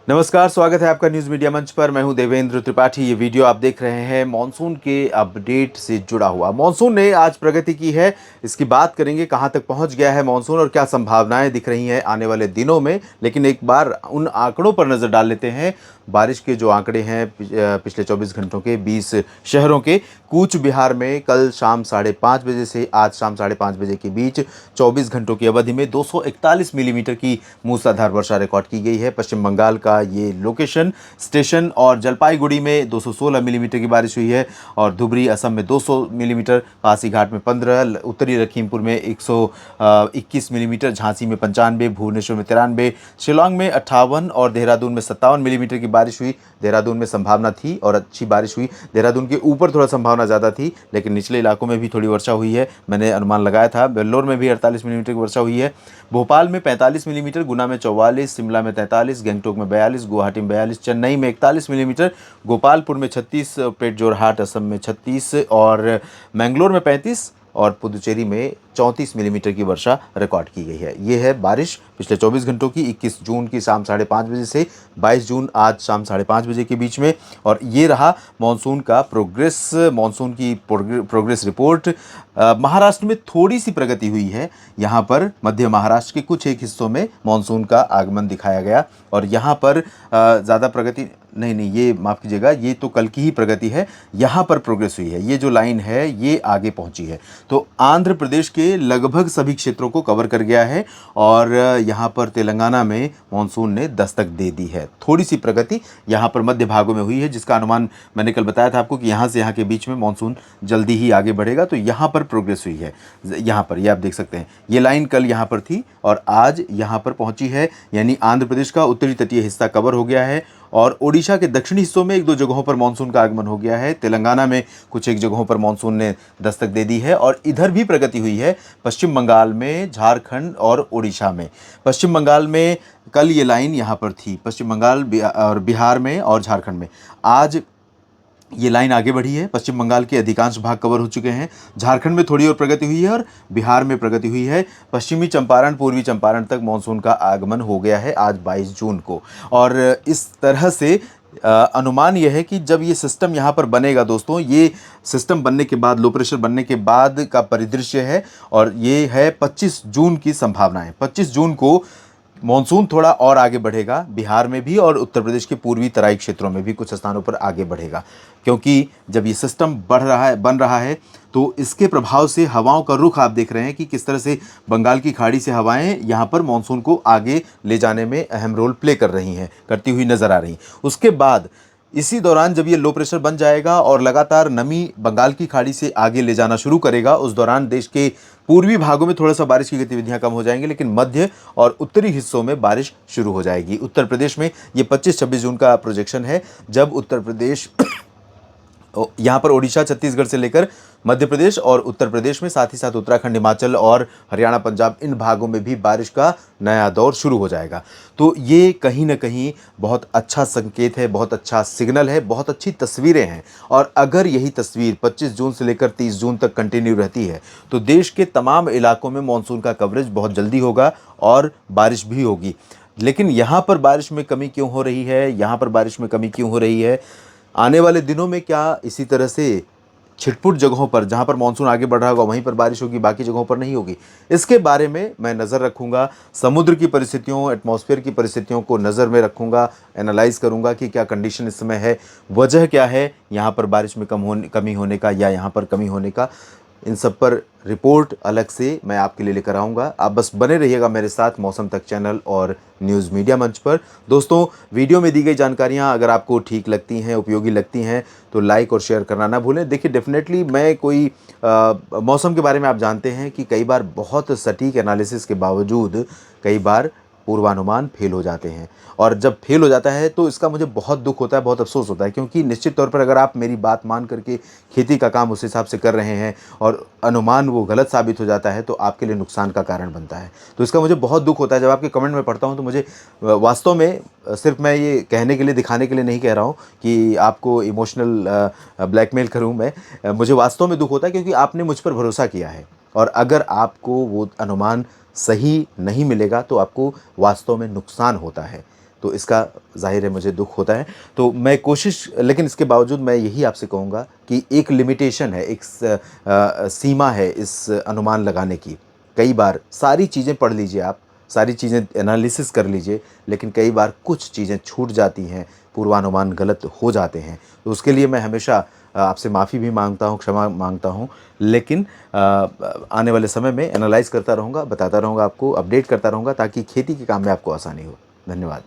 नमस्कार, स्वागत है आपका न्यूज़ मीडिया मंच पर। मैं हूं देवेंद्र त्रिपाठी। ये वीडियो आप देख रहे हैं मॉनसून के अपडेट से जुड़ा हुआ। मॉनसून ने आज प्रगति की है, इसकी बात करेंगे। कहां तक पहुंच गया है मॉनसून और क्या संभावनाएं दिख रही हैं आने वाले दिनों में। लेकिन एक बार उन आंकड़ों पर नज़र डाल लेते हैं। बारिश के जो आंकड़े हैं पिछले 24 घंटों के 20 शहरों के। कूच बिहार में कल शाम 5:30 बजे से आज शाम 5:30 बजे के बीच 24 घंटों की अवधि में 241 मिलीमीटर की मूसलाधार वर्षा रिकॉर्ड की गई है। पश्चिम बंगाल का ये लोकेशन स्टेशन और जलपाईगुड़ी में 216 मिलीमीटर की बारिश हुई है और धुबरी असम में 200 मिलीमीटर, पासीघाट में 15, उत्तरी लखीमपुर में 121 मिलीमीटर, झांसी में 95, भुवनेश्वर में 93, शिलोंग में 58 और देहरादून में 57 मिलीमीटर की बारिश हुई। देहरादून में संभावना थी और अच्छी बारिश हुई। देहरादून के ऊपर थोड़ा संभावना ज़्यादा थी, लेकिन निचले इलाकों में भी थोड़ी वर्षा हुई है। मैंने अनुमान लगाया था। वेल्लोर में भी 48 मिलीमीटर की वर्षा हुई है। भोपाल में 45 मिलीमीटर, गुना में 44, शिमला में 43, गंगटोक में 42, गुवाहाटी में 42, चेन्नई में 41 मिलीमीटर, गोपालपुर में 36, पेट जोरहाट असम में 36 और मैंगलोर में 35 और पुदुचेरी में 34 मिलीमीटर की वर्षा रिकॉर्ड की गई है। ये है बारिश पिछले 24 घंटों की, 21 जून की शाम 5:30 बजे से 22 जून आज शाम 5:30 बजे के बीच में। और ये रहा मॉनसून का प्रोग्रेस, मॉनसून की प्रोग्रेस रिपोर्ट। महाराष्ट्र में थोड़ी सी प्रगति हुई है। यहाँ पर मध्य महाराष्ट्र के कुछ एक हिस्सों में मॉनसून का आगमन दिखाया गया और यहाँ पर ज़्यादा प्रगति नहीं, ये माफ़ कीजिएगा, ये तो कल की ही प्रगति है। यहाँ पर प्रोग्रेस हुई है। ये जो लाइन है ये आगे पहुँची है। तो आंध्र प्रदेश के लगभग सभी क्षेत्रों को कवर कर गया है और यहाँ पर तेलंगाना में मॉनसून ने दस्तक दे दी है। थोड़ी सी प्रगति यहाँ पर मध्य भागों में हुई है, जिसका अनुमान मैंने कल बताया था आपको कि यहाँ से यहाँ के बीच में मॉनसून जल्दी ही आगे बढ़ेगा। तो यहाँ पर प्रोग्रेस हुई है। यहाँ पर ये आप देख सकते हैं, ये लाइन कल यहाँ पर थी और आज यहाँ पर पहुँची है। यानी आंध्र प्रदेश का उत्तरी तटीय हिस्सा कवर हो गया है और ओडिशा के दक्षिणी हिस्सों में एक दो जगहों पर मानसून का आगमन हो गया है। तेलंगाना में कुछ एक जगहों पर मानसून ने दस्तक दे दी है और इधर भी प्रगति हुई है पश्चिम बंगाल में, झारखंड और ओडिशा में। पश्चिम बंगाल में कल ये लाइन यहाँ पर थी, पश्चिम बंगाल और बिहार में और झारखंड में। आज ये लाइन आगे बढ़ी है। पश्चिम बंगाल के अधिकांश भाग कवर हो चुके हैं। झारखंड में थोड़ी और प्रगति हुई है और बिहार में प्रगति हुई है। पश्चिमी चंपारण, पूर्वी चंपारण तक मानसून का आगमन हो गया है आज 22 जून को। और इस तरह से अनुमान यह है कि जब ये सिस्टम यहाँ पर बनेगा दोस्तों, ये सिस्टम बनने के बाद, लो प्रेशर बनने के बाद का परिदृश्य है और ये है 25 जून की संभावनाएं। 25 जून को मॉनसून थोड़ा और आगे बढ़ेगा, बिहार में भी और उत्तर प्रदेश के पूर्वी तराई क्षेत्रों में भी कुछ स्थानों पर आगे बढ़ेगा। क्योंकि जब ये सिस्टम बन रहा है तो इसके प्रभाव से हवाओं का रुख आप देख रहे हैं कि किस तरह से बंगाल की खाड़ी से हवाएं यहाँ पर मॉनसून को आगे ले जाने में अहम रोल प्ले कर रही हैं, करती हुई नजर आ रही हैं। उसके बाद इसी दौरान जब ये लो प्रेशर बन जाएगा और लगातार नमी बंगाल की खाड़ी से आगे ले जाना शुरू करेगा, उस दौरान देश के पूर्वी भागों में थोड़ा सा बारिश की गतिविधियां कम हो जाएंगी, लेकिन मध्य और उत्तरी हिस्सों में बारिश शुरू हो जाएगी। उत्तर प्रदेश में ये 25-26 जून का प्रोजेक्शन है, जब उत्तर प्रदेश यहाँ पर ओडिशा, छत्तीसगढ़ से लेकर मध्य प्रदेश और उत्तर प्रदेश में, साथ ही साथ उत्तराखंड, हिमाचल और हरियाणा, पंजाब, इन भागों में भी बारिश का नया दौर शुरू हो जाएगा। तो ये कहीं ना कहीं बहुत अच्छा संकेत है, बहुत अच्छा सिग्नल है, बहुत अच्छी तस्वीरें हैं। और अगर यही तस्वीर 25 जून से लेकर 30 जून तक कंटिन्यू रहती है तो देश के तमाम इलाकों में मानसून का कवरेज बहुत जल्दी होगा और बारिश भी होगी। लेकिन यहाँ पर बारिश में कमी क्यों हो रही है, यहाँ पर बारिश में कमी क्यों हो रही है? आने वाले दिनों में क्या इसी तरह से छिटपुट जगहों पर, जहां पर मानसून आगे बढ़ रहा होगा वहीं पर बारिश होगी, बाकी जगहों पर नहीं होगी? इसके बारे में मैं नज़र रखूंगा। समुद्र की परिस्थितियों, एटमॉस्फेयर की परिस्थितियों को नज़र में रखूंगा, एनालाइज करूंगा कि क्या कंडीशन इस समय है, वजह क्या है यहाँ पर बारिश में कमी होने का या यहाँ पर कमी होने का। इन सब पर रिपोर्ट अलग से मैं आपके लिए लेकर आऊँगा। आप बस बने रहिएगा मेरे साथ मौसम तक चैनल और न्यूज़ मीडिया मंच पर। दोस्तों, वीडियो में दी गई जानकारियाँ अगर आपको ठीक लगती हैं, उपयोगी लगती हैं, तो लाइक और शेयर करना ना भूलें। देखिए, डेफिनेटली मैं कोई मौसम के बारे में आप जानते हैं कि कई बार बहुत सटीक एनालिसिस के बावजूद कई बार पूर्वानुमान फेल हो जाते हैं और जब फेल हो जाता है तो इसका मुझे बहुत दुख होता है, बहुत अफसोस होता है। क्योंकि निश्चित तौर पर अगर आप मेरी बात मान करके खेती का काम उस हिसाब से कर रहे हैं और अनुमान वो गलत साबित हो जाता है तो आपके लिए नुकसान का कारण बनता है। तो इसका मुझे बहुत दुख होता है। जब आपके कमेंट में पढ़ता हूँ तो मुझे वास्तव में, सिर्फ मैं ये कहने के लिए, दिखाने के लिए नहीं कह रहा हूँ कि आपको इमोशनल ब्लैकमेल करूँ मैं, मुझे वास्तव में दुख होता है क्योंकि आपने मुझ पर भरोसा किया है और अगर आपको वो अनुमान सही नहीं मिलेगा तो आपको वास्तव में नुकसान होता है। तो इसका ज़ाहिर है मुझे दुख होता है। तो मैं कोशिश, लेकिन इसके बावजूद मैं यही आपसे कहूँगा कि एक लिमिटेशन है, एक सीमा है इस अनुमान लगाने की। कई बार सारी चीज़ें पढ़ लीजिए आप, सारी चीज़ें एनालिसिस कर लीजिए, लेकिन कई बार कुछ चीज़ें छूट जाती हैं, पूर्वानुमान गलत हो जाते हैं। तो उसके लिए मैं हमेशा आपसे माफ़ी भी माँगता हूँ, क्षमा माँगता हूँ। लेकिन आने वाले समय में एनालाइज़ करता रहूँगा, बताता रहूँगा आपको, अपडेट करता रहूँगा ताकि खेती के काम में आपको आसानी हो। धन्यवाद।